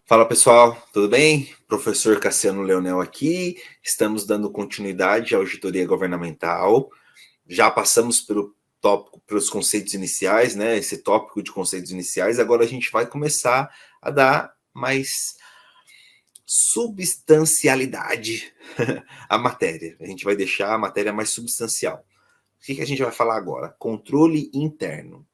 Fala pessoal, tudo bem? Professor Cassiano Leonel aqui. Estamos dando continuidade à auditoria governamental. Já passamos pelo tópico, pelos conceitos iniciais, né? Esse tópico de conceitos iniciais. Agora a gente vai começar a dar mais substancialidade à matéria. A gente vai deixar a matéria mais substancial. O que a gente vai falar agora? Controle interno.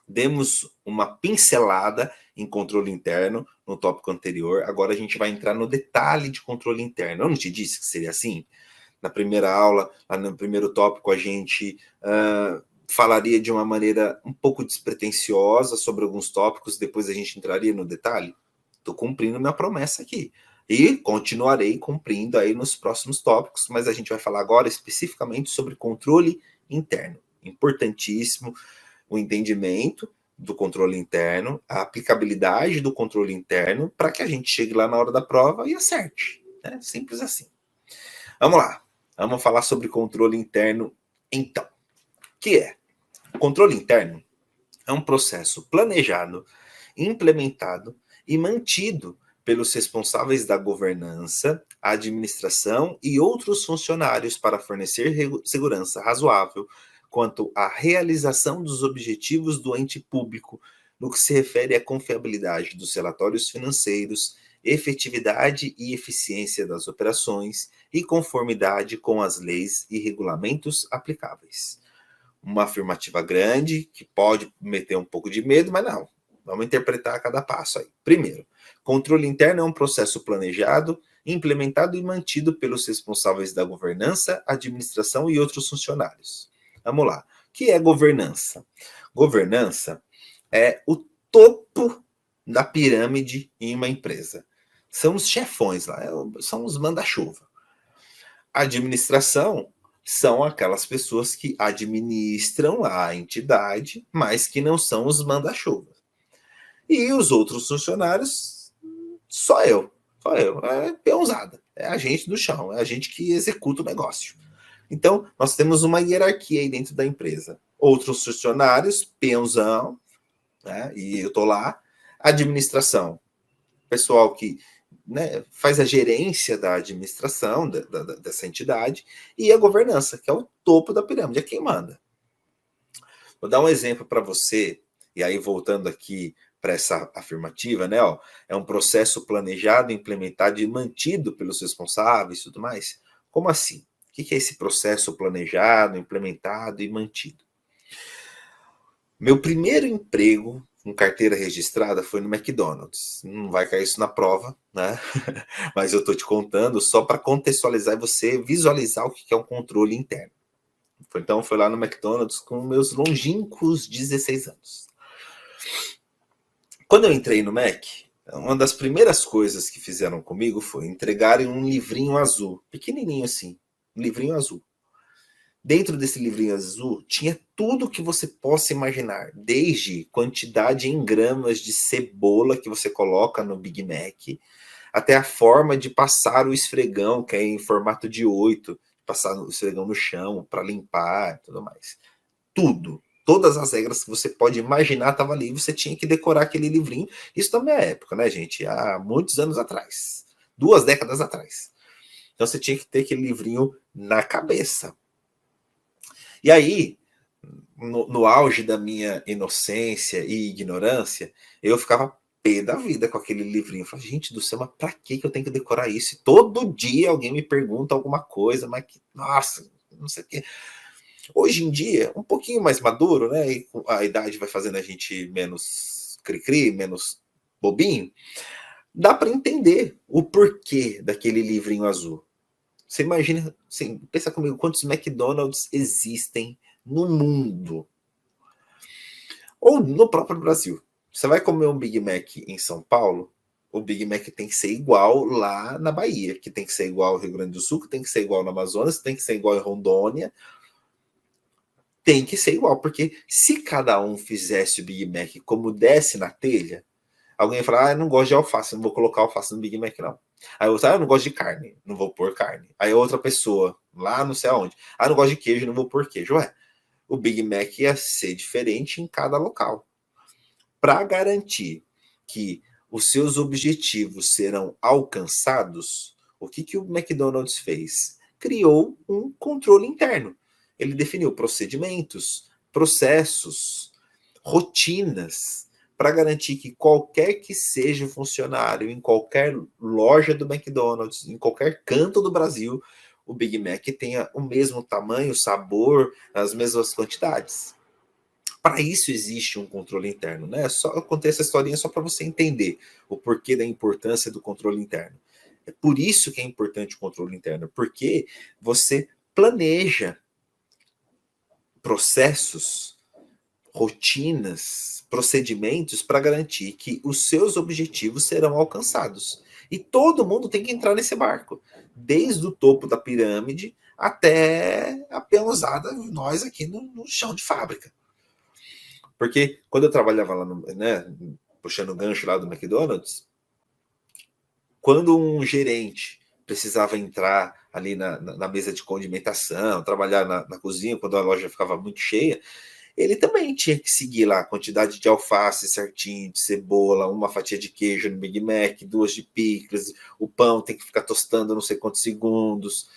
Demos uma pincelada em controle interno no tópico anterior. Agora a gente vai entrar no detalhe de controle interno. Eu não te disse que seria assim? Na primeira aula, lá no primeiro tópico, a gente falaria de uma maneira um pouco despretensiosa sobre alguns tópicos, depois a gente entraria no detalhe. Estou cumprindo minha promessa aqui. E continuarei cumprindo aí nos próximos tópicos, mas a gente vai falar agora especificamente sobre controle interno. Importantíssimo o entendimento do controle interno, a aplicabilidade do controle interno, para que a gente chegue lá na hora da prova e acerte. Né? Simples assim. Vamos lá. Vamos falar sobre controle interno, então. O que é? O controle interno é um processo planejado, implementado e mantido pelos responsáveis da governança, administração e outros funcionários para fornecer segurança razoável quanto à realização dos objetivos do ente público no que se refere à confiabilidade dos relatórios financeiros, efetividade e eficiência das operações e conformidade com as leis e regulamentos aplicáveis. Uma afirmativa grande, que pode meter um pouco de medo, mas não. Vamos interpretar cada passo aí. Primeiro, controle interno é um processo planejado, implementado e mantido pelos responsáveis da governança, administração e outros funcionários. Vamos lá. O que é governança? Governança é o topo da pirâmide em uma empresa. São os chefões lá, são os manda-chuva. Administração são aquelas pessoas que administram a entidade, mas que não são os manda-chuva. E os outros funcionários, só eu. É peãozada, é a gente do chão, é a gente que executa o negócio. Então, nós temos uma hierarquia aí dentro da empresa. Outros funcionários, peãozão, né, e eu estou lá. Administração, pessoal que, né, faz a gerência da administração dessa entidade, e a governança, que é o topo da pirâmide, é quem manda. Vou dar um exemplo para você, e aí voltando aqui para essa afirmativa, né? Ó, é um processo planejado, implementado e mantido pelos responsáveis e tudo mais. Como assim? O que é esse processo planejado, implementado e mantido? Meu primeiro emprego com carteira registrada foi no McDonald's. Não vai cair isso na prova, né? Mas eu estou te contando só para contextualizar e você visualizar o que é um controle interno. Então, foi lá no McDonald's com meus longínquos 16 anos. Quando eu entrei no Mac, uma das primeiras coisas que fizeram comigo foi entregarem um livrinho azul, pequenininho assim, um livrinho azul. Dentro desse livrinho azul tinha tudo que você possa imaginar, desde quantidade em gramas de cebola que você coloca no Big Mac, até a forma de passar o esfregão, que é em formato de 8, passar o esfregão no chão para limpar e tudo mais. Tudo. Todas as regras que você pode imaginar estavam ali. Você tinha que decorar aquele livrinho. Isso na minha época, né, gente? Há muitos anos atrás. 2 décadas atrás. Então você tinha que ter aquele livrinho na cabeça. E aí, no auge da minha inocência e ignorância, eu ficava pé da vida com aquele livrinho. Eu falei, gente do céu, mas pra que eu tenho que decorar isso? E todo dia alguém me pergunta alguma coisa, mas que, nossa, não sei o quê. Hoje em dia, um pouquinho mais maduro, né? E a idade vai fazendo a gente menos cri-cri, menos bobinho, dá para entender o porquê daquele livrinho azul. Você imagina, assim, pensa comigo, quantos McDonald's existem no mundo? Ou no próprio Brasil. Você vai comer um Big Mac em São Paulo, o Big Mac tem que ser igual lá na Bahia, que tem que ser igual ao Rio Grande do Sul, que tem que ser igual no Amazonas, tem que ser igual em Rondônia. Tem que ser igual, porque se cada um fizesse o Big Mac como desce na telha, alguém ia falar, eu não gosto de alface, não vou colocar alface no Big Mac, não. Aí outra, eu não gosto de carne, não vou pôr carne. Aí outra pessoa, lá não sei aonde, eu não gosto de queijo, não vou pôr queijo. Ué, o Big Mac ia ser diferente em cada local. Para garantir que os seus objetivos serão alcançados, o que o McDonald's fez? Criou um controle interno. Ele definiu procedimentos, processos, rotinas, para garantir que qualquer que seja o funcionário, em qualquer loja do McDonald's, em qualquer canto do Brasil, o Big Mac tenha o mesmo tamanho, sabor, as mesmas quantidades. Para isso existe um controle interno, né? Só eu contei essa historinha só para você entender o porquê da importância do controle interno. É por isso que é importante o controle interno, porque você planeja processos, rotinas, procedimentos para garantir que os seus objetivos serão alcançados. E todo mundo tem que entrar nesse barco, desde o topo da pirâmide até a peãozada, nós aqui no chão de fábrica. Porque quando eu trabalhava lá, puxando o gancho lá do McDonald's, quando um gerente precisava entrar ali na mesa de condimentação, trabalhar na cozinha, quando a loja ficava muito cheia, ele também tinha que seguir lá a quantidade de alface certinho, de cebola, uma fatia de queijo no Big Mac, 2 de picles, o pão tem que ficar tostando não sei quantos segundos.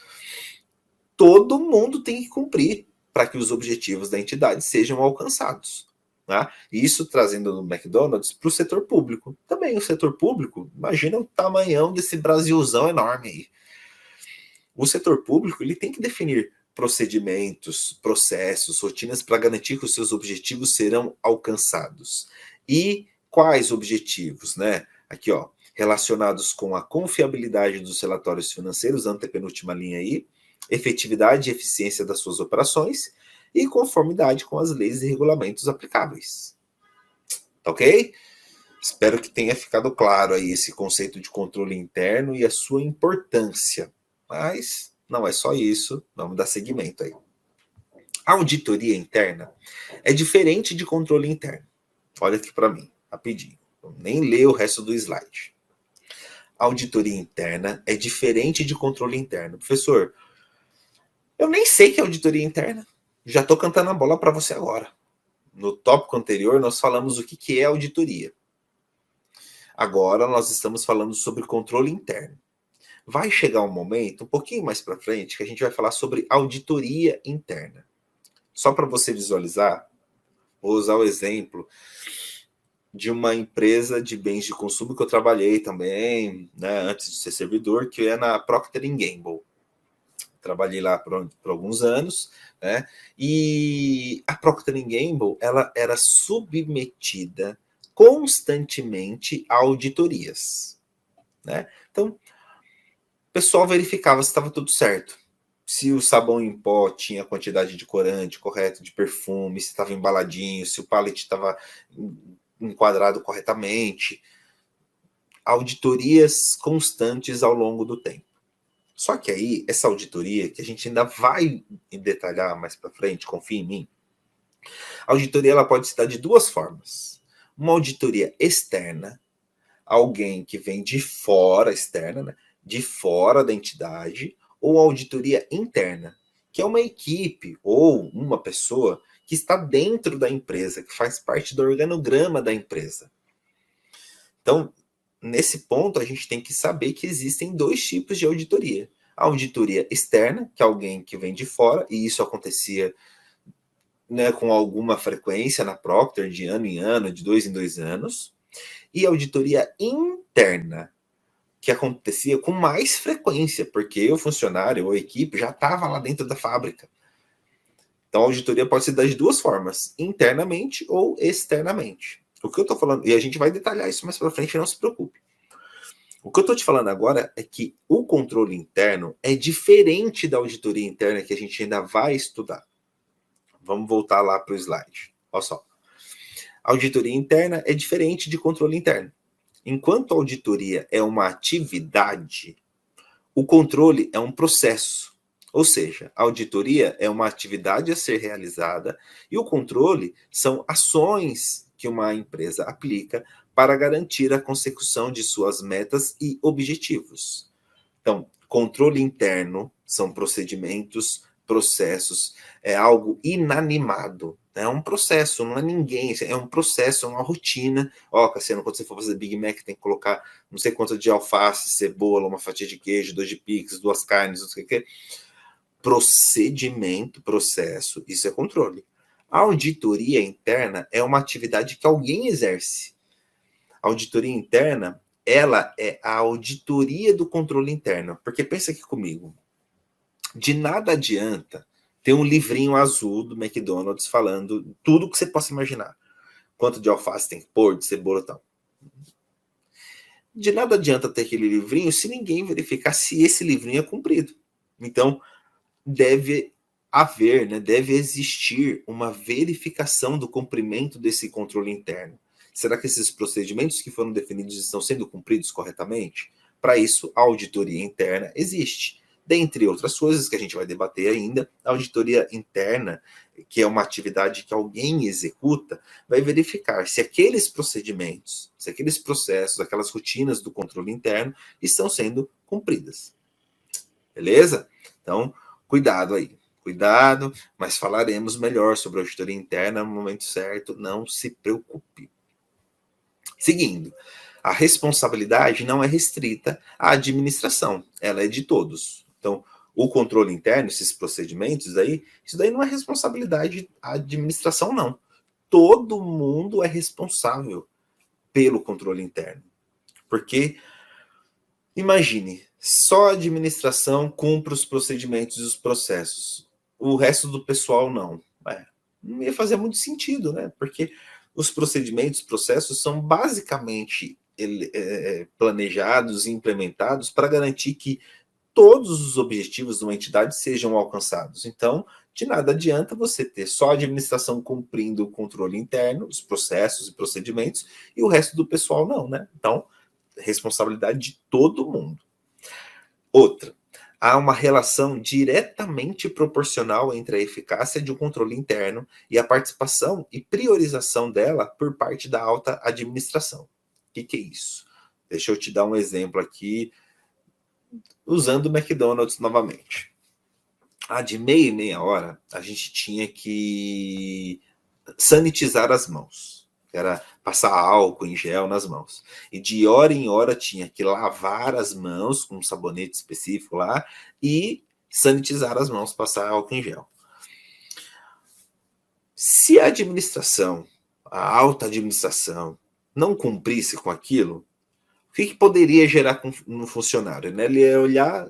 Todo mundo tem que cumprir para que os objetivos da entidade sejam alcançados. Né? Isso trazendo no McDonald's para o setor público. Também o setor público, imagina o tamanhão desse Brasilzão enorme aí. O setor público ele tem que definir procedimentos, processos, rotinas para garantir que os seus objetivos serão alcançados. E quais objetivos, né? Aqui, ó, relacionados com a confiabilidade dos relatórios financeiros, antepenúltima linha aí, efetividade e eficiência das suas operações e conformidade com as leis e regulamentos aplicáveis. Tá ok? Espero que tenha ficado claro aí esse conceito de controle interno e a sua importância. Mas não é só isso, vamos dar seguimento aí. A auditoria interna é diferente de controle interno. Olha aqui para mim, rapidinho. Eu nem leio o resto do slide. A auditoria interna é diferente de controle interno. Professor, eu nem sei que é auditoria interna. Já estou cantando a bola para você agora. No tópico anterior, nós falamos o que é auditoria. Agora, nós estamos falando sobre controle interno. Vai chegar um momento, um pouquinho mais para frente, que a gente vai falar sobre auditoria interna. Só para você visualizar, vou usar o exemplo de uma empresa de bens de consumo que eu trabalhei também, né, antes de ser servidor, que é na Procter & Gamble. Trabalhei lá por alguns anos, né? E a Procter & Gamble, ela era submetida constantemente a auditorias, né? Então, o pessoal verificava se estava tudo certo. Se o sabão em pó tinha a quantidade de corante correta, de perfume, se estava embaladinho, se o pallet estava enquadrado corretamente. Auditorias constantes ao longo do tempo. Só que aí, essa auditoria, que a gente ainda vai detalhar mais para frente, confia em mim, a auditoria ela pode se dar de duas formas. Uma auditoria externa, alguém que vem de fora, externa, né, de fora da entidade, ou auditoria interna, que é uma equipe ou uma pessoa que está dentro da empresa, que faz parte do organograma da empresa. Então, nesse ponto, a gente tem que saber que existem dois tipos de auditoria. A auditoria externa, que é alguém que vem de fora, e isso acontecia, né, com alguma frequência na Procter, de ano em ano, de 2 em 2 anos. E a auditoria interna, que acontecia com mais frequência, porque o funcionário ou a equipe já estava lá dentro da fábrica. Então, a auditoria pode se dar de duas formas, internamente ou externamente. O que eu estou falando, e a gente vai detalhar isso mais para frente, não se preocupe. O que eu estou te falando agora é que o controle interno é diferente da auditoria interna que a gente ainda vai estudar. Vamos voltar lá para o slide. Olha só. A auditoria interna é diferente de controle interno. Enquanto a auditoria é uma atividade, o controle é um processo. Ou seja, a auditoria é uma atividade a ser realizada e o controle são ações que uma empresa aplica para garantir a consecução de suas metas e objetivos. Então, controle interno são procedimentos, processos, é algo inanimado. É um processo, não é ninguém, é um processo, é uma rotina. Ó, Cassiano, quando você for fazer Big Mac, tem que colocar não sei quanto de alface, cebola, uma fatia de queijo, 2 de pix, 2 carnes, não sei o que. Procedimento, processo, isso é controle. A auditoria interna é uma atividade que alguém exerce. A auditoria interna, ela é a auditoria do controle interno. Porque pensa aqui comigo, de nada adianta ter um livrinho azul do McDonald's falando tudo que você possa imaginar. Quanto de alface tem que pôr, de cebola e tal. De nada adianta ter aquele livrinho se ninguém verificar se esse livrinho é cumprido. Então, deve haver, né, deve existir uma verificação do cumprimento desse controle interno. Será que esses procedimentos que foram definidos estão sendo cumpridos corretamente? Para isso, a auditoria interna existe. Dentre outras coisas que a gente vai debater ainda, a auditoria interna, que é uma atividade que alguém executa, vai verificar se aqueles procedimentos, se aqueles processos, aquelas rotinas do controle interno estão sendo cumpridas. Beleza? Então, cuidado aí. Cuidado, mas falaremos melhor sobre a auditoria interna no momento certo, não se preocupe. Seguindo, a responsabilidade não é restrita à administração, ela é de todos. Então, o controle interno, esses procedimentos aí, isso daí não é responsabilidade da administração, não. Todo mundo é responsável pelo controle interno. Porque, imagine, só a administração cumpre os procedimentos e os processos. O resto do pessoal não. Não ia fazer muito sentido, né? Porque os procedimentos, processos são basicamente planejados e implementados para garantir que todos os objetivos de uma entidade sejam alcançados. Então, de nada adianta você ter só a administração cumprindo o controle interno, os processos e procedimentos, e o resto do pessoal não, né? Então, responsabilidade de todo mundo. Outra, há uma relação diretamente proporcional entre a eficácia de um controle interno e a participação e priorização dela por parte da alta administração. O que é isso? Deixa eu te dar um exemplo aqui, usando o McDonald's novamente. De meia e meia hora, a gente tinha que sanitizar as mãos. Era passar álcool em gel nas mãos. E de hora em hora tinha que lavar as mãos com um sabonete específico lá e sanitizar as mãos, passar álcool em gel. Se a administração, a alta administração, não cumprisse com aquilo, o que poderia gerar no funcionário? Né? Ele ia olhar,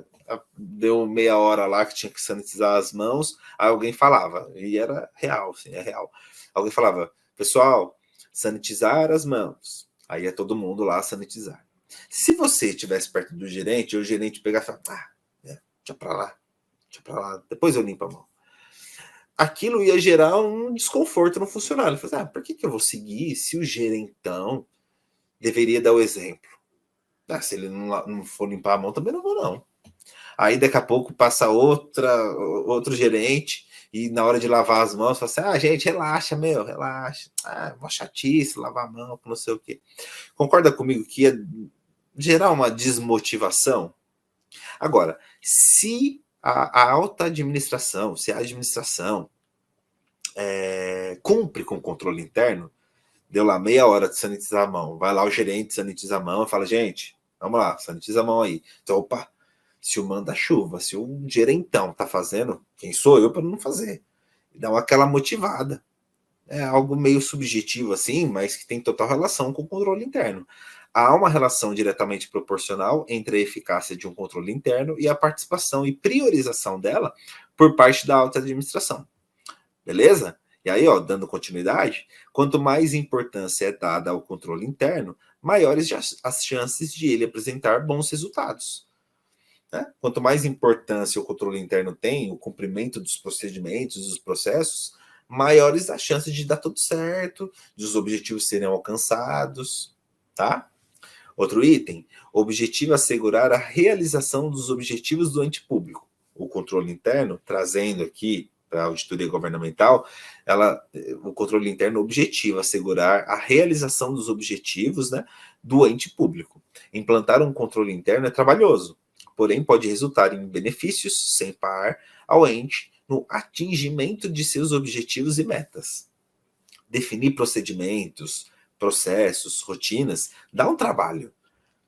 deu meia hora lá que tinha que sanitizar as mãos, aí alguém falava, e era real, sim, é real. Alguém falava, pessoal, sanitizar as mãos. Aí é todo mundo lá sanitizar. Se você estivesse perto do gerente, o gerente pegar e falar, deixa pra lá, depois eu limpo a mão. Aquilo ia gerar um desconforto no funcionário. Ele falou, por que eu vou seguir se o gerentão deveria dar o exemplo? Se ele não for limpar a mão, também não vou, não. Aí daqui a pouco passa outro gerente e na hora de lavar as mãos, fala assim, gente, relaxa, relaxa. Uma chatice, lavar a mão, não sei o quê. Concorda comigo que ia gerar uma desmotivação? Agora, se a alta administração, se a administração cumpre com o controle interno, deu lá meia hora de sanitizar a mão, vai lá o gerente sanitiza a mão e fala, gente, vamos lá, sanitiza a mão aí. Então, opa, se o manda-chuva, se o gerentão tá fazendo, quem sou eu para não fazer? Dá aquela motivada. É algo meio subjetivo assim, mas que tem total relação com o controle interno. Há uma relação diretamente proporcional entre a eficácia de um controle interno e a participação e priorização dela por parte da alta administração. Beleza? E aí, dando continuidade, quanto mais importância é dada ao controle interno, maiores as chances de ele apresentar bons resultados. Né? Quanto mais importância o controle interno tem, o cumprimento dos procedimentos, dos processos, maiores as chances de dar tudo certo, de os objetivos serem alcançados, tá? Outro item, o objetivo é assegurar a realização dos objetivos do ente público. O controle interno, trazendo aqui para a auditoria governamental, o controle interno objetiva assegurar a realização dos objetivos, né, do ente público. Implantar um controle interno é trabalhoso, porém pode resultar em benefícios sem par ao ente no atingimento de seus objetivos e metas. definir procedimentos, processos, rotinas, dá um trabalho.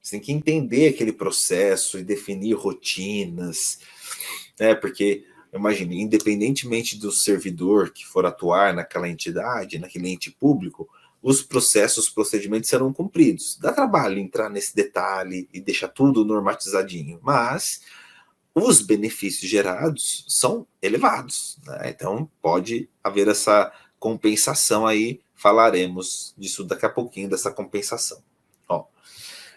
Você tem que entender aquele processo e definir rotinas, né? Porque, imagine, independentemente do servidor que for atuar naquela entidade, naquele ente público, os processos, os procedimentos serão cumpridos. Dá trabalho entrar nesse detalhe e deixar tudo normatizadinho, mas os benefícios gerados são elevados, né? Então pode haver essa compensação aí, falaremos disso daqui a pouquinho, dessa compensação. Ó,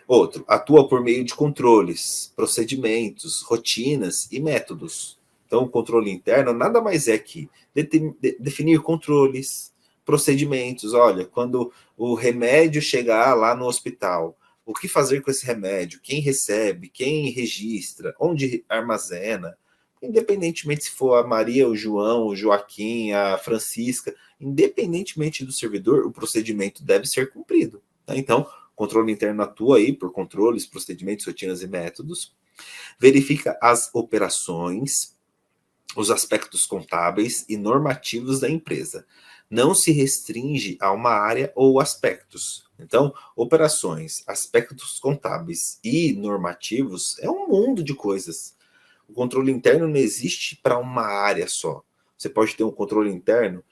outro, atua por meio de controles, procedimentos, rotinas e métodos. Então, o controle interno nada mais é que definir controles, procedimentos. Olha, quando o remédio chegar lá no hospital, o que fazer com esse remédio? Quem recebe? Quem registra? Onde armazena? Independentemente se for a Maria, o João, o Joaquim, a Francisca, independentemente do servidor, o procedimento deve ser cumprido. Tá? Então, o controle interno atua aí por controles, procedimentos, rotinas e métodos, verifica as operações, os aspectos contábeis e normativos da empresa. Não se restringe a uma área ou aspectos. Então, operações, aspectos contábeis e normativos é um mundo de coisas. O controle interno não existe para uma área só. Você pode ter um controle interno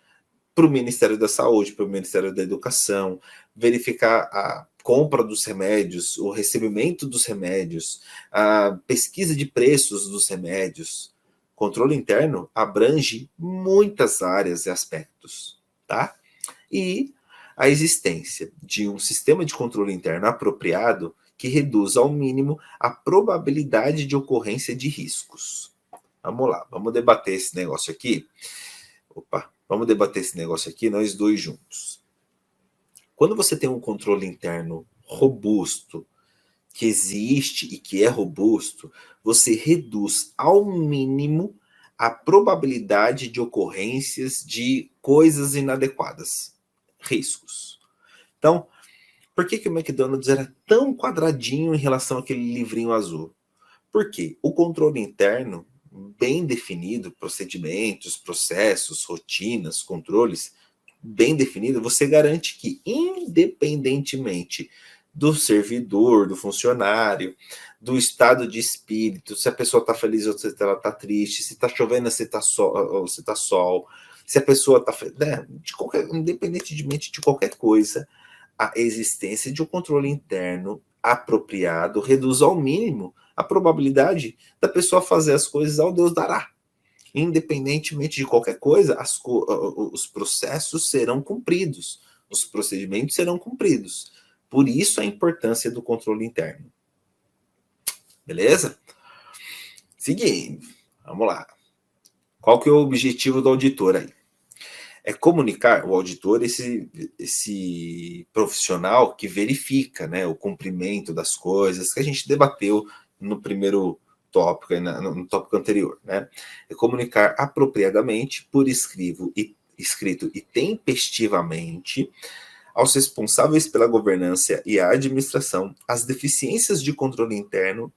para o Ministério da Saúde, para o Ministério da Educação, verificar a compra dos remédios, o recebimento dos remédios, a pesquisa de preços dos remédios. Controle interno abrange muitas áreas e aspectos, tá? E a existência de um sistema de controle interno apropriado que reduz ao mínimo a probabilidade de ocorrência de riscos. Vamos lá, vamos debater esse negócio aqui. Vamos debater esse negócio aqui, nós dois juntos. Quando você tem um controle interno robusto, que existe e que é robusto, você reduz ao mínimo a probabilidade de ocorrências de coisas inadequadas, riscos. Então, por que o McDonald's era tão quadradinho em relação àquele livrinho azul? Porque o controle interno, bem definido, procedimentos, processos, rotinas, controles, bem definido, você garante que, independentemente do servidor, do funcionário, do estado de espírito, se a pessoa está feliz ou se ela está triste, se está chovendo ou se está sol, se a pessoa está... Né, independentemente de qualquer coisa, a existência de um controle interno apropriado reduz ao mínimo a probabilidade da pessoa fazer as coisas ao Deus dará. Independentemente de qualquer coisa, os processos serão cumpridos, os procedimentos serão cumpridos. Por isso a importância do controle interno. Beleza? Seguindo, vamos lá. Qual que é o objetivo do auditor aí? É comunicar, o auditor, esse profissional que verifica, né, o cumprimento das coisas, que a gente debateu no primeiro tópico, no tópico anterior, né? É comunicar apropriadamente, por escrito e tempestivamente, aos responsáveis pela governança e a administração, as deficiências de controle interno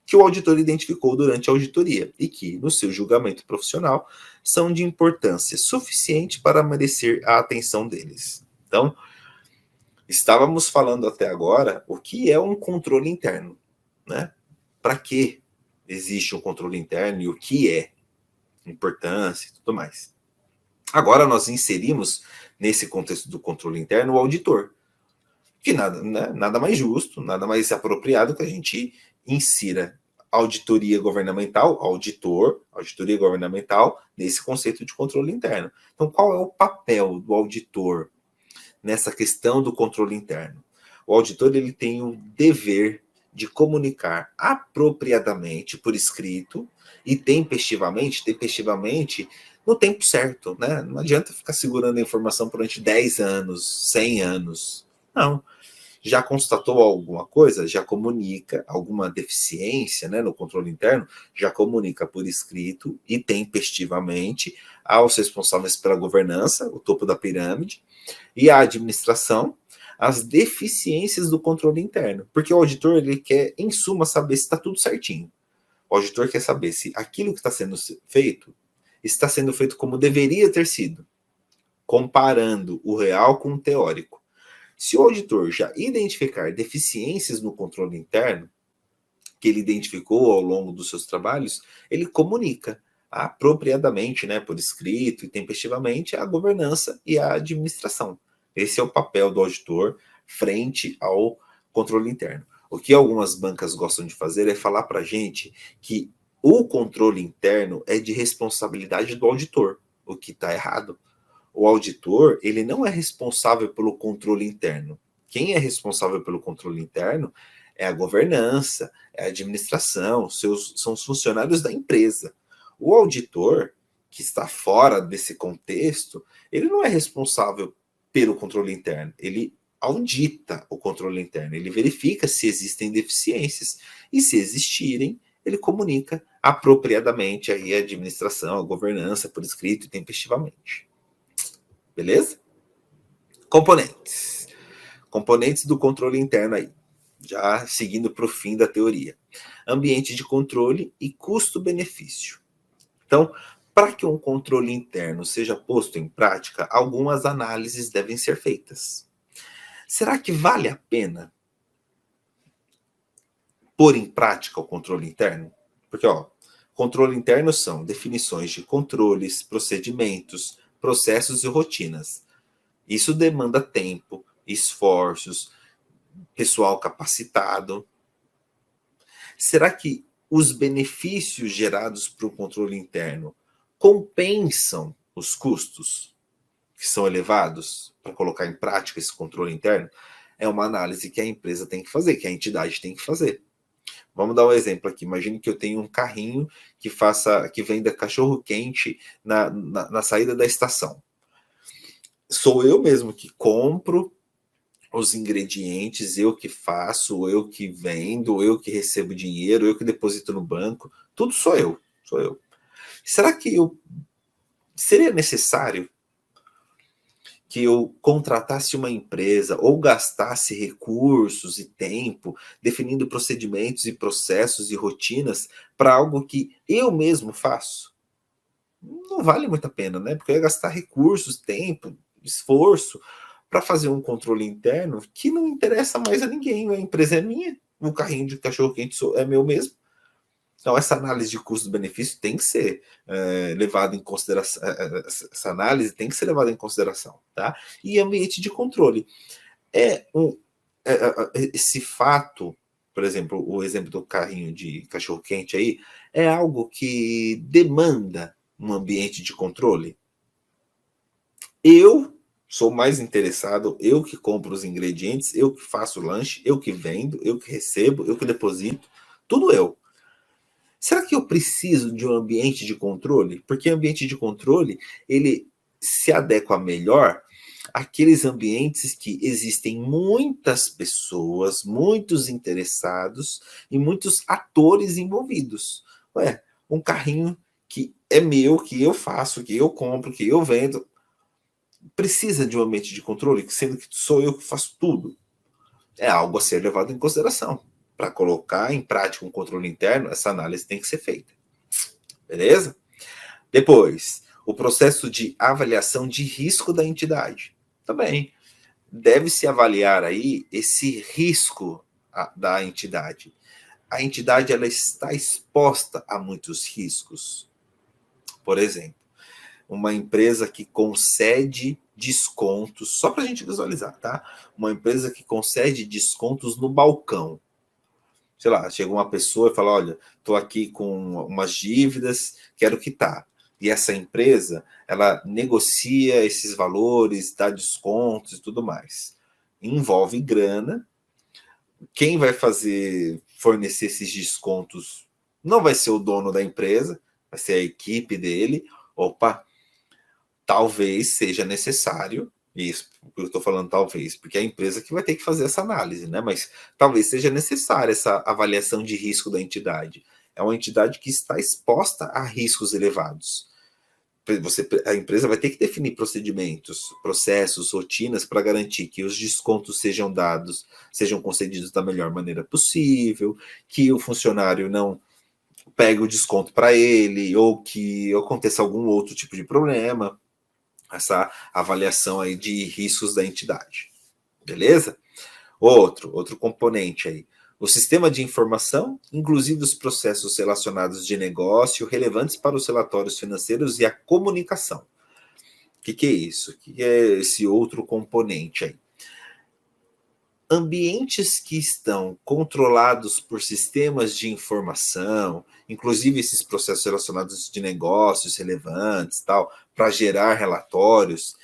que o auditor identificou durante a auditoria e que, no seu julgamento profissional, são de importância suficiente para merecer a atenção deles. Então, estávamos falando até agora o que é um controle interno, né? Para que existe um controle interno e o que é importância e tudo mais. Agora nós inserimos nesse contexto do controle interno o auditor, que nada mais justo, nada mais apropriado que a gente insira auditoria governamental, auditoria governamental, nesse conceito de controle interno. Então, qual é o papel do auditor nessa questão do controle interno? O auditor ele tem o dever de comunicar apropriadamente por escrito e tempestivamente no tempo certo, né? Não adianta ficar segurando a informação durante 10 anos, 100 anos. Não. Já constatou alguma coisa, já comunica alguma deficiência, né, no controle interno, já comunica por escrito e tempestivamente aos responsáveis pela governança, o topo da pirâmide, e à administração, as deficiências do controle interno. Porque o auditor ele quer, em suma, saber se está tudo certinho. O auditor quer saber se aquilo que está sendo feito como deveria ter sido. comparando o real com o teórico. Se o auditor já identificar deficiências no controle interno, que ele identificou ao longo dos seus trabalhos, ele comunica apropriadamente, né, por escrito e tempestivamente, a governança e a administração. Esse é o papel do auditor frente ao controle interno. O que algumas bancas gostam de fazer é falar para a gente que o controle interno é de responsabilidade do auditor, o que está errado. O auditor, ele não é responsável pelo controle interno. Quem é responsável pelo controle interno é a governança, é a administração, são os funcionários da empresa. O auditor, que está fora desse contexto, ele não é responsável pelo controle interno, ele audita o controle interno, ele verifica se existem deficiências, e se existirem, ele comunica apropriadamente aí a administração, a governança, por escrito e tempestivamente. Beleza? Componentes. Componentes do controle interno aí, já seguindo para o fim da teoria. Ambiente de controle e custo-benefício. Então, para que um controle interno seja posto em prática, algumas análises devem ser feitas. Será que vale a pena pôr em prática o controle interno? Porque, controle interno são definições de controles, procedimentos, processos e rotinas. Isso demanda tempo, esforços, pessoal capacitado. Será que os benefícios gerados para o controle interno compensam os custos que são elevados para colocar em prática esse controle interno? É uma análise que a empresa tem que fazer, que a entidade tem que fazer. Vamos dar um exemplo aqui. Imagine que eu tenho um carrinho que venda cachorro-quente na saída da estação. Sou eu mesmo que compro os ingredientes, eu que faço, eu que vendo, eu que recebo dinheiro, eu que deposito no banco, tudo sou eu. Será que seria necessário que eu contratasse uma empresa ou gastasse recursos e tempo definindo procedimentos e processos e rotinas para algo que eu mesmo faço? Não vale muito a pena, né? Porque eu ia gastar recursos, tempo, esforço para fazer um controle interno que não interessa mais a ninguém. A empresa é minha, o carrinho de cachorro-quente é meu mesmo. Então, essa análise de custo-benefício tem que ser levada em consideração. Essa análise tem que ser levada em consideração, tá? E ambiente de controle. Esse fato, por exemplo, o exemplo do carrinho de cachorro-quente aí, é algo que demanda um ambiente de controle? Eu sou mais interessado, eu que compro os ingredientes, eu que faço o lanche, eu que vendo, eu que recebo, eu que deposito, tudo eu. Será que eu preciso de um ambiente de controle? Porque ambiente de controle, ele se adequa melhor àqueles ambientes que existem muitas pessoas, muitos interessados e muitos atores envolvidos. Um carrinho que é meu, que eu faço, que eu compro, que eu vendo, precisa de um ambiente de controle, sendo que sou eu que faço tudo? É algo a ser levado em consideração. Para colocar em prática um controle interno, essa análise tem que ser feita. Beleza? Depois, o processo de avaliação de risco da entidade. Também deve-se avaliar aí esse risco da entidade. A entidade ela está exposta a muitos riscos. Por exemplo, uma empresa que concede descontos, só para a gente visualizar, tá? Uma empresa que concede descontos no balcão. Sei lá, chega uma pessoa e fala, olha, estou aqui com umas dívidas, quero quitar. E essa empresa, ela negocia esses valores, dá descontos e tudo mais. Envolve grana. Quem vai fornecer esses descontos não vai ser o dono da empresa, vai ser a equipe dele. Opa, talvez seja necessário, isso, eu estou falando talvez, porque é a empresa que vai ter que fazer essa análise, né? Mas talvez seja necessária essa avaliação de risco da entidade. É uma entidade que está exposta a riscos elevados. A empresa vai ter que definir procedimentos, processos, rotinas para garantir que os descontos sejam dados, sejam concedidos da melhor maneira possível, que o funcionário não pegue o desconto para ele, ou que aconteça algum outro tipo de problema. essa avaliação aí de riscos da entidade. Beleza? Outro componente aí. O sistema de informação, inclusive os processos relacionados de negócio, relevantes para os relatórios financeiros e a comunicação. O que é isso? O que é esse outro componente aí? Ambientes que estão controlados por sistemas de informação, inclusive esses processos relacionados de negócios relevantes, tal, para gerar relatórios,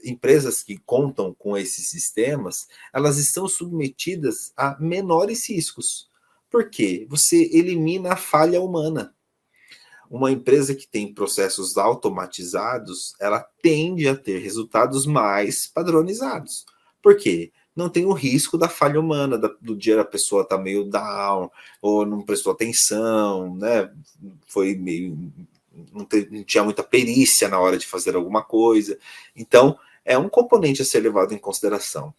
empresas que contam com esses sistemas, elas estão submetidas a menores riscos. Por quê? Você elimina a falha humana. Uma empresa que tem processos automatizados, ela tende a ter resultados mais padronizados. Por quê? Não tem o risco da falha humana, do dia a pessoa tá meio down, ou não prestou atenção, né? Foi meio. Não tinha muita perícia na hora de fazer alguma coisa. Então, é um componente a ser levado em consideração.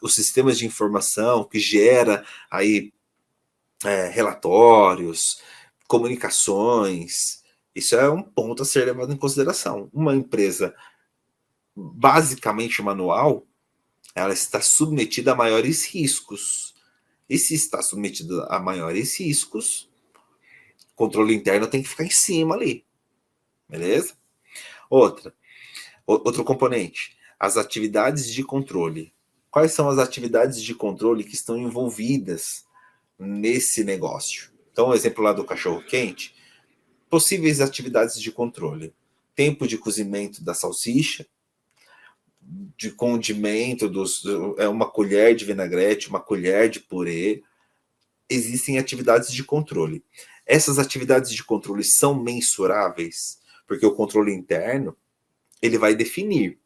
Os sistemas de informação que gera aí relatórios, comunicações, isso é um ponto a ser levado em consideração. Uma empresa basicamente manual, ela está submetida a maiores riscos. E se está submetida a maiores riscos, o controle interno tem que ficar em cima ali. Beleza? Outro componente, as atividades de controle. Quais são as atividades de controle que estão envolvidas nesse negócio? Então, o exemplo lá do cachorro-quente, possíveis atividades de controle. Tempo de cozimento da salsicha, de condimento, uma colher de vinagrete, uma colher de purê. Existem atividades de controle. Essas atividades de controle são mensuráveis, porque o controle interno ele vai definir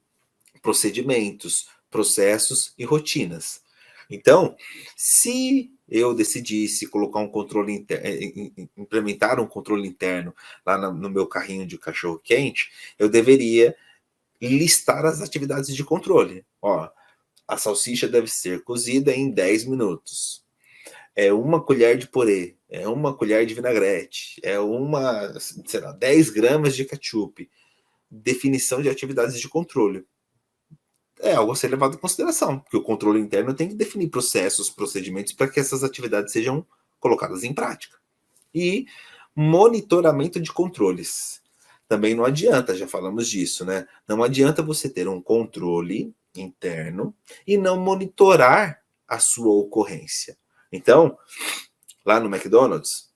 procedimentos, processos e rotinas. Então, se eu decidisse colocar um controle interno, implementar um controle interno lá no meu carrinho de cachorro-quente, eu deveria listar as atividades de controle. Ó, a salsicha deve ser cozida em 10 minutos. É uma colher de purê, é uma colher de vinagrete, é 10 gramas de ketchup. Definição de atividades de controle. É algo a ser levado em consideração, porque o controle interno tem que definir processos, procedimentos para que essas atividades sejam colocadas em prática. E monitoramento de controles. Também não adianta, já falamos disso, né? Não adianta você ter um controle interno e não monitorar a sua ocorrência. Então, lá no McDonald's,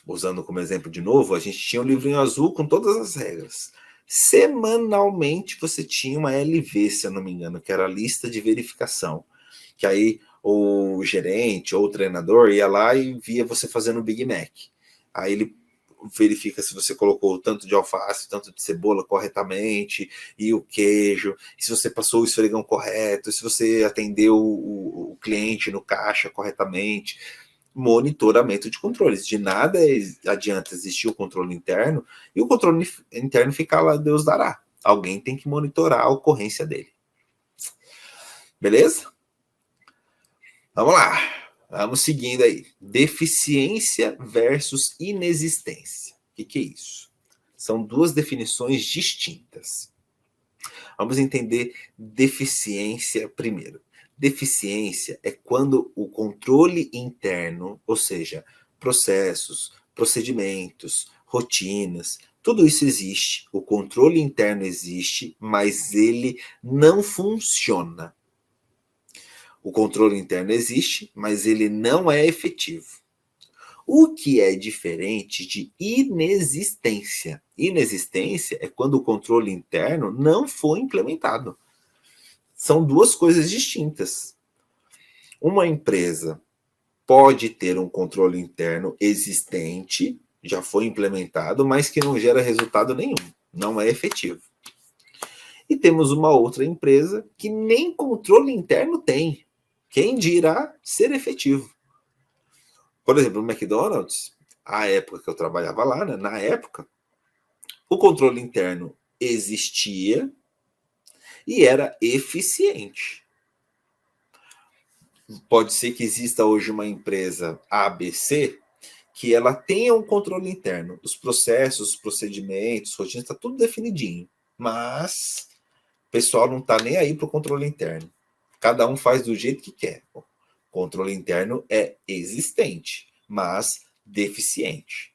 usando como exemplo de novo, a gente tinha um livrinho azul com todas as regras. Semanalmente você tinha uma LV, se eu não me engano, que era a lista de verificação. Que aí o gerente ou o treinador ia lá e via você fazendo o Big Mac. Aí ele verifica se você colocou o tanto de alface, o tanto de cebola corretamente, e o queijo, e se você passou o esfregão correto, se você atendeu o cliente no caixa corretamente. Monitoramento de controles. De nada adianta existir o controle interno e o controle interno ficar lá, Deus dará. Alguém tem que monitorar a ocorrência dele. Beleza? Vamos lá. Vamos seguindo aí. Deficiência versus inexistência. O que é isso? São duas definições distintas. Vamos entender deficiência primeiro. Deficiência é quando o controle interno, ou seja, processos, procedimentos, rotinas, tudo isso existe, o controle interno existe, mas ele não funciona. O controle interno existe, mas ele não é efetivo. O que é diferente de inexistência? Inexistência é quando o controle interno não foi implementado. São duas coisas distintas. Uma empresa pode ter um controle interno existente, já foi implementado, mas que não gera resultado nenhum, não é efetivo. E temos uma outra empresa que nem controle interno tem. Quem dirá ser efetivo? Por exemplo, no McDonald's, a época que eu trabalhava lá, né, na época, o controle interno existia e era eficiente. Pode ser que exista hoje uma empresa ABC que ela tenha um controle interno. Os processos, os procedimentos, rotinas, está tudo definidinho. mas o pessoal não está nem aí para o controle interno. Cada um faz do jeito que quer. O controle interno é existente, mas deficiente.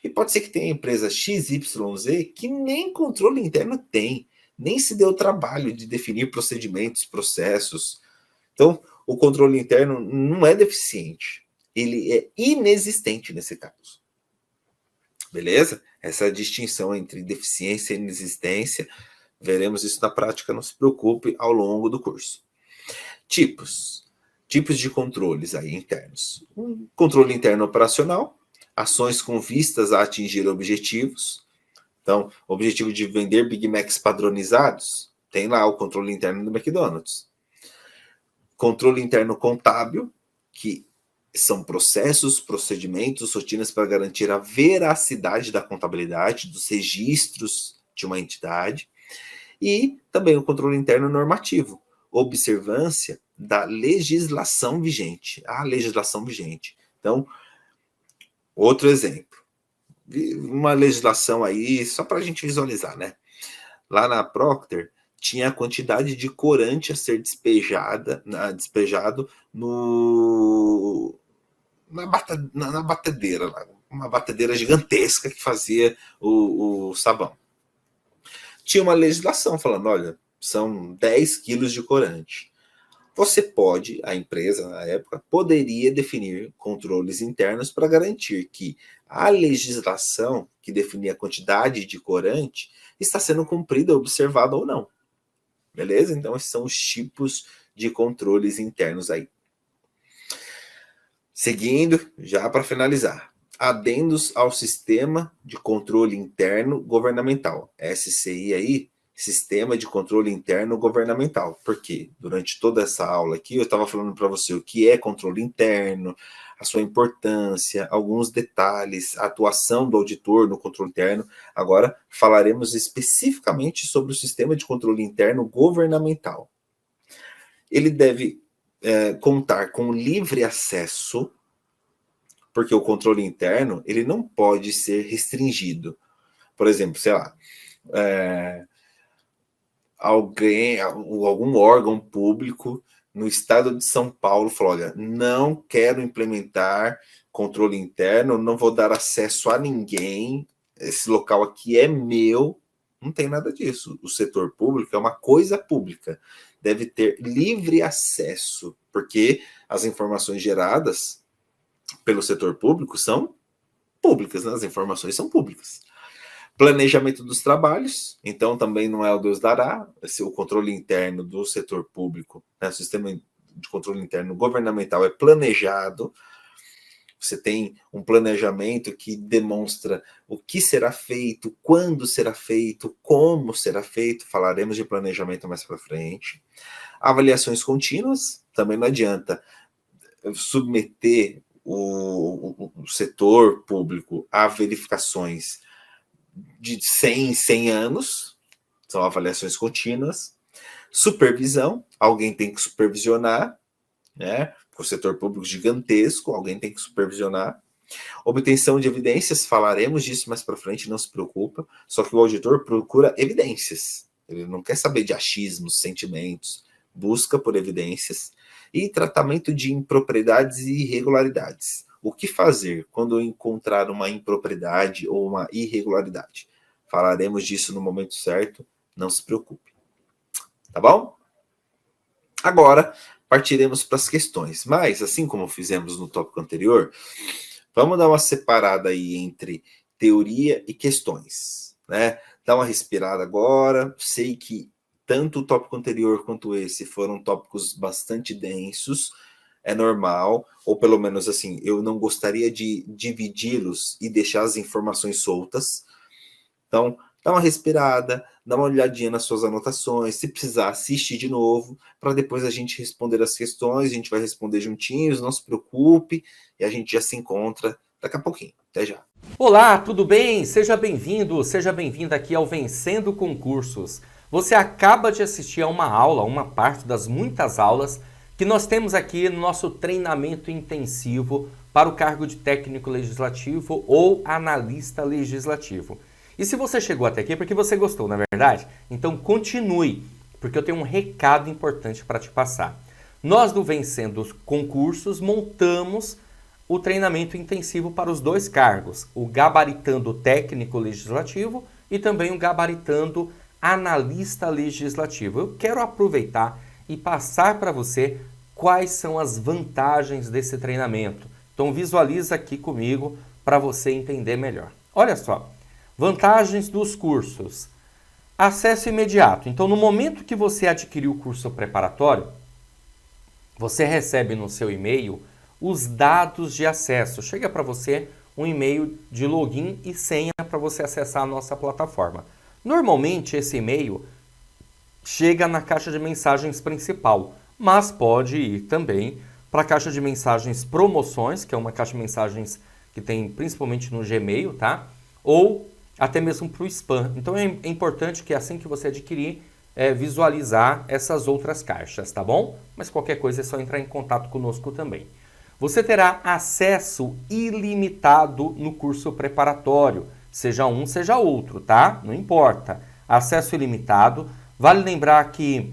E pode ser que tenha empresa XYZ que nem controle interno tem, nem se deu o trabalho de definir procedimentos, processos. Então, o controle interno não é deficiente, ele é inexistente nesse caso. Beleza? Essa é a distinção entre deficiência e inexistência. Veremos isso na prática, não se preocupe, ao longo do curso. Tipos de controles aí internos. Um controle interno operacional, ações com vistas a atingir objetivos. Então, o objetivo de vender Big Macs padronizados, tem lá o controle interno do McDonald's. Controle interno contábil, que são processos, procedimentos, rotinas para garantir a veracidade da contabilidade, dos registros de uma entidade. E também o controle interno normativo, observância da legislação vigente. A legislação vigente. Então, outro exemplo. Uma legislação aí, só para a gente visualizar, né? Lá na Procter, tinha a quantidade de corante a ser despejado na batedeira, uma batedeira gigantesca que fazia o sabão. Tinha uma legislação falando, olha, são 10 quilos de corante. Você pode, a empresa na época, poderia definir controles internos para garantir que a legislação que definia a quantidade de corante está sendo cumprida, observada ou não. Beleza? Então, esses são os tipos de controles internos aí. Seguindo, já para finalizar, adendos ao Sistema de Controle Interno Governamental, SCI aí, Sistema de Controle Interno Governamental, porque durante toda essa aula aqui eu estava falando para você o que é controle interno, a sua importância, alguns detalhes, a atuação do auditor no controle interno. Agora falaremos especificamente sobre o Sistema de Controle Interno Governamental. Ele deve contar com livre acesso, porque o controle interno ele não pode ser restringido. Por exemplo, sei lá, algum órgão público no estado de São Paulo falou, olha, não quero implementar controle interno, não vou dar acesso a ninguém, esse local aqui é meu. Não tem nada disso. O setor público é uma coisa pública. Deve ter livre acesso, porque as informações geradas pelo setor público são públicas, né? As informações são públicas. Planejamento dos trabalhos, então também não é o Deus dará, o controle interno do setor público, né? O sistema de controle interno governamental é planejado. Você tem um planejamento que demonstra o que será feito, quando será feito, como será feito. Falaremos de planejamento mais para frente. Avaliações contínuas. Também não adianta submeter o setor público a verificações de 100 em 100 anos. São avaliações contínuas. Supervisão. Alguém tem que supervisionar, né? O setor público gigantesco, alguém tem que supervisionar. Obtenção de evidências, falaremos disso mais para frente, não se preocupa. Só que o auditor procura evidências. Ele não quer saber de achismos, sentimentos. Busca por evidências. E tratamento de impropriedades e irregularidades. O que fazer quando encontrar uma impropriedade ou uma irregularidade? Falaremos disso no momento certo, não se preocupe. Tá bom? Agora, partiremos para as questões. Mas, assim como fizemos no tópico anterior, vamos dar uma separada aí entre teoria e questões, né? Dá uma respirada agora. Sei que tanto o tópico anterior quanto esse foram tópicos bastante densos, é normal, ou pelo menos assim, eu não gostaria de dividi-los e deixar as informações soltas. Então, dá uma respirada, dá uma olhadinha nas suas anotações, se precisar, assiste de novo, para depois a gente responder as questões, a gente vai responder juntinhos, não se preocupe, e a gente já se encontra daqui a pouquinho. Até já. Olá, tudo bem? Seja bem-vindo, seja bem-vinda aqui ao Vencendo Concursos. Você acaba de assistir a uma aula, uma parte das muitas aulas que nós temos aqui no nosso treinamento intensivo para o cargo de técnico legislativo ou analista legislativo. E se você chegou até aqui é porque você gostou, não é verdade? Então continue, porque eu tenho um recado importante para te passar. Nós do Vencendo Concursos montamos o treinamento intensivo para os 2 cargos, o gabaritando técnico legislativo e também o gabaritando analista legislativo. Eu quero aproveitar e passar para você quais são as vantagens desse treinamento. Então visualiza aqui comigo para você entender melhor. Olha só, vantagens dos cursos. Acesso imediato. Então no momento que você adquirir o curso preparatório, você recebe no seu e-mail os dados de acesso. Chega para você um e-mail de login e senha para você acessar a nossa plataforma. Normalmente esse e-mail chega na caixa de mensagens principal, mas pode ir também para a caixa de mensagens promoções, que é uma caixa de mensagens que tem principalmente no Gmail, tá? Ou até mesmo para o spam. Então é importante que assim que você adquirir, visualizar essas outras caixas, tá bom? Mas qualquer coisa é só entrar em contato conosco também. Você terá acesso ilimitado no curso preparatório, seja um, seja outro, tá? Não importa. Acesso ilimitado. Vale lembrar que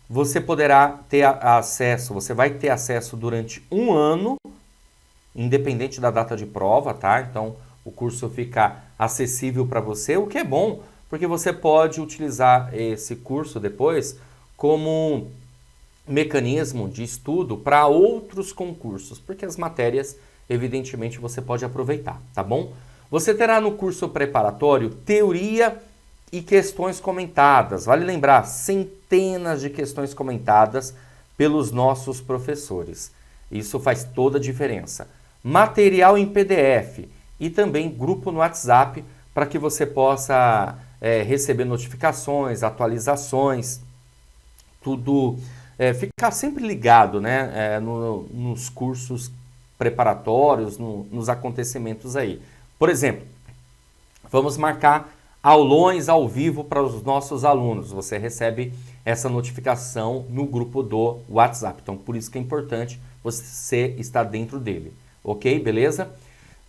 você poderá ter acesso, você vai ter acesso durante 1 ano, independente da data de prova, tá? Então, o curso fica acessível para você, o que é bom, porque você pode utilizar esse curso depois como mecanismo de estudo para outros concursos, porque as matérias, evidentemente, você pode aproveitar, tá bom? Você terá no curso preparatório teoria e questões comentadas. Vale lembrar, centenas de questões comentadas pelos nossos professores. Isso faz toda a diferença. Material em PDF e também grupo no WhatsApp para que você possa receber notificações, atualizações, tudo, ficar sempre ligado, né, nos cursos preparatórios, nos acontecimentos aí. Por exemplo, vamos marcar aulões ao vivo para os nossos alunos. Você recebe essa notificação no grupo do WhatsApp. Então, por isso que é importante você estar dentro dele. Ok? Beleza?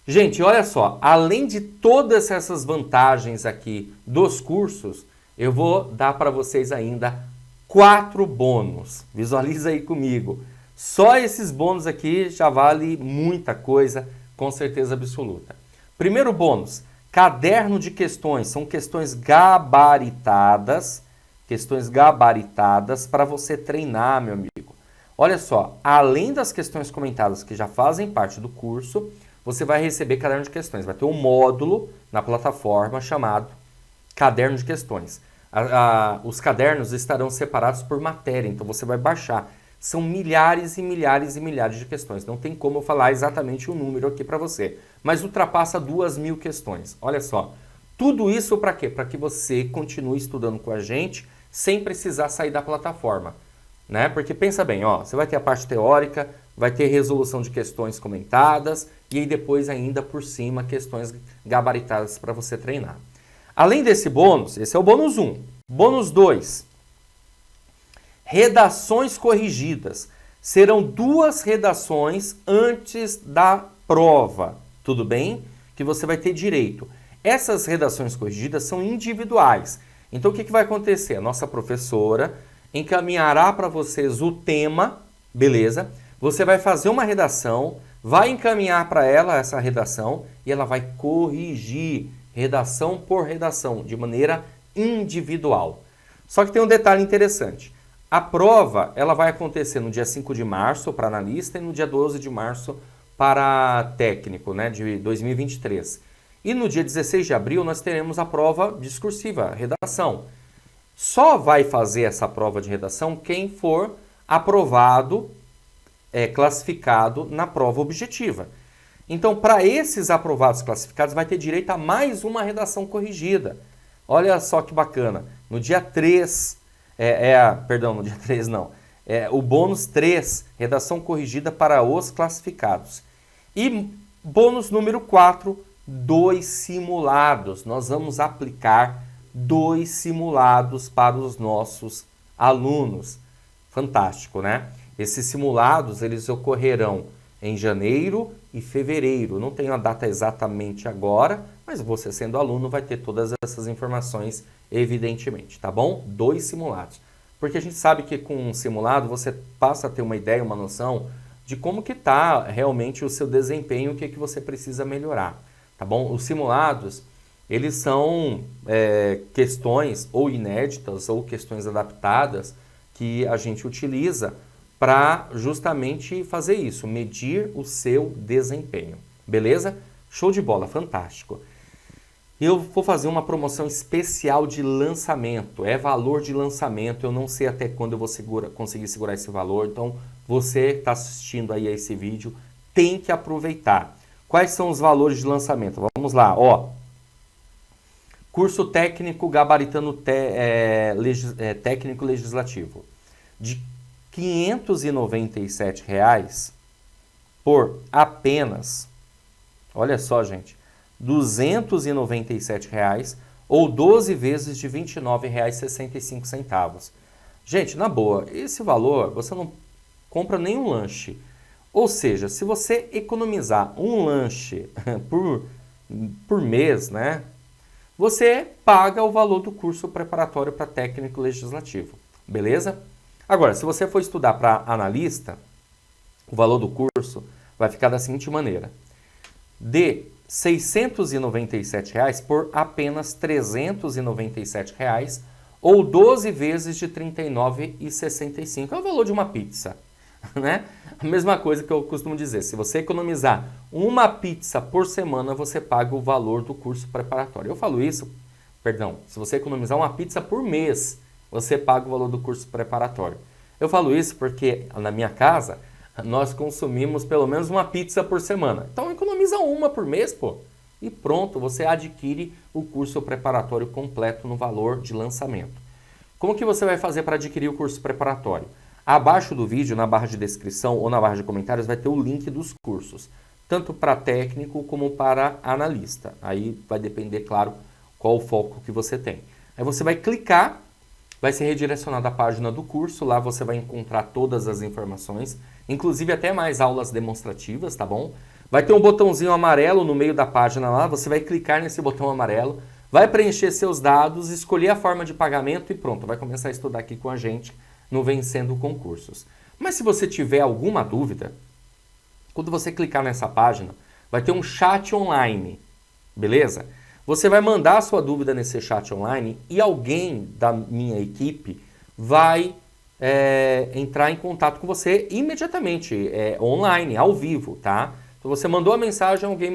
Gente, olha só. Além de todas essas vantagens aqui dos cursos, eu vou dar para vocês ainda 4 bônus. Visualiza aí comigo. Só esses bônus aqui já vale muita coisa, com certeza absoluta. Primeiro bônus, caderno de questões. São questões gabaritadas para você treinar, meu amigo. Olha só, além das questões comentadas que já fazem parte do curso, você vai receber caderno de questões. Vai ter um módulo na plataforma chamado Caderno de Questões. Os cadernos estarão separados por matéria, então você vai baixar. São milhares e milhares e milhares de questões. Não tem como eu falar exatamente o número aqui para você. Mas ultrapassa 2.000 questões. Olha só. Tudo isso para quê? Para que você continue estudando com a gente sem precisar sair da plataforma. Né? Porque pensa bem, ó, você vai ter a parte teórica, vai ter resolução de questões comentadas e aí depois ainda por cima questões gabaritadas para você treinar. Além desse bônus, esse é o bônus 1. Bônus 2. Redações corrigidas. Serão 2 redações antes da prova, tudo bem? Que você vai ter direito. Essas redações corrigidas são individuais. Então o que vai acontecer? A nossa professora encaminhará para vocês o tema, beleza? Você vai fazer uma redação, vai encaminhar para ela essa redação e ela vai corrigir redação por redação, de maneira individual. Só que tem um detalhe interessante. A prova ela vai acontecer no dia 5 de março para analista e no dia 12 de março para técnico, né, de 2023. E no dia 16 de abril nós teremos a prova discursiva, redação. Só vai fazer essa prova de redação quem for aprovado, classificado na prova objetiva. Então, para esses aprovados classificados, vai ter direito a mais uma redação corrigida. Olha só que bacana. No dia 3... no dia 3 não. O bônus 3, redação corrigida para os classificados. E bônus número 4, 2 simulados. Nós vamos aplicar 2 simulados para os nossos alunos. Fantástico, né? Esses simulados, eles ocorrerão em janeiro e fevereiro. Não tenho a data exatamente agora, mas você sendo aluno vai ter todas essas informações, evidentemente, tá bom? 2 simulados. Porque a gente sabe que com um simulado você passa a ter uma ideia, uma noção de como que está realmente o seu desempenho, o que você precisa melhorar, tá bom? Os simulados, eles são questões ou inéditas ou questões adaptadas que a gente utiliza para justamente fazer isso, medir o seu desempenho, beleza? Show de bola, fantástico. Eu vou fazer uma promoção especial de lançamento, é valor de lançamento, eu não sei até quando eu vou conseguir segurar esse valor, então você que está assistindo aí a esse vídeo tem que aproveitar. Quais são os valores de lançamento? Vamos lá, ó. Curso técnico gabaritano técnico legislativo, de R$ 597 por apenas, olha só gente, R$ 297 ou 12 vezes de R$ 29,65. Gente, na boa, esse valor você não compra nenhum lanche. Ou seja, se você economizar um lanche por mês, né? Você paga o valor do curso preparatório para técnico legislativo, beleza? Agora, se você for estudar para analista, o valor do curso vai ficar da seguinte maneira: de R$ 697 por apenas R$ 397 ou 12 vezes de R$ 39,65. É o valor de uma pizza, né? A mesma coisa que eu costumo dizer, se você economizar uma pizza por semana, você paga o valor do curso preparatório. Eu falo isso, se você economizar uma pizza por mês, você paga o valor do curso preparatório. Eu falo isso porque na minha casa, nós consumimos pelo menos uma pizza por semana. Então economiza uma por mês, pô. E pronto, você adquire o curso preparatório completo no valor de lançamento. Como que você vai fazer para adquirir o curso preparatório? Abaixo do vídeo, na barra de descrição ou na barra de comentários, vai ter o link dos cursos, tanto para técnico como para analista. Aí vai depender, claro, qual o foco que você tem. Aí você vai clicar, vai ser redirecionado à página do curso, lá você vai encontrar todas as informações, inclusive até mais aulas demonstrativas, tá bom? Vai ter um botãozinho amarelo no meio da página lá, você vai clicar nesse botão amarelo, vai preencher seus dados, escolher a forma de pagamento e pronto, vai começar a estudar aqui com a gente no Vencendo Concursos. Mas se você tiver alguma dúvida, quando você clicar nessa página, vai ter um chat online, beleza? Você vai mandar a sua dúvida nesse chat online e alguém da minha equipe vai entrar em contato com você imediatamente, online, ao vivo, tá? Então você mandou a mensagem, alguém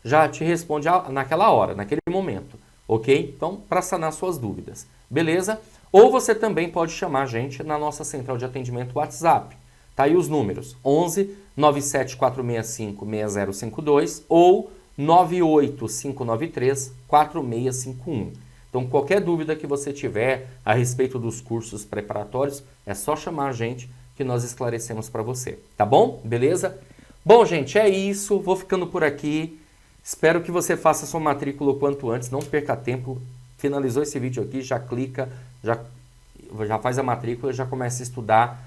já te responde naquela hora, naquele momento, ok? Então, para sanar suas dúvidas, beleza? Ou você também pode chamar a gente na nossa central de atendimento WhatsApp. Tá aí os números: 11 97465 6052 ou 98593 4651. Então, qualquer dúvida que você tiver a respeito dos cursos preparatórios, é só chamar a gente que nós esclarecemos para você. Tá bom? Beleza? Bom, gente, é isso. Vou ficando por aqui. Espero que você faça sua matrícula o quanto antes. Não perca tempo. Finalizou esse vídeo aqui, já clica, já faz a matrícula, já começa a estudar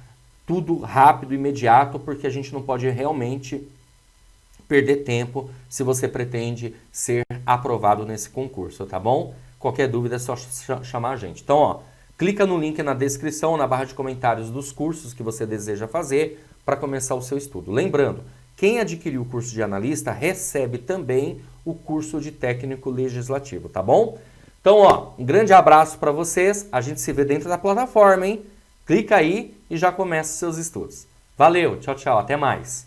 tudo rápido, imediato, porque a gente não pode realmente perder tempo se você pretende ser aprovado nesse concurso, tá bom? Qualquer dúvida é só chamar a gente. Então, ó, clica no link na descrição, na barra de comentários dos cursos que você deseja fazer para começar o seu estudo. Lembrando, quem adquiriu o curso de analista recebe também o curso de técnico legislativo, tá bom? Então, ó, um grande abraço para vocês. A gente se vê dentro da plataforma, hein? Clica aí e já começa os seus estudos. Valeu, tchau, tchau, até mais.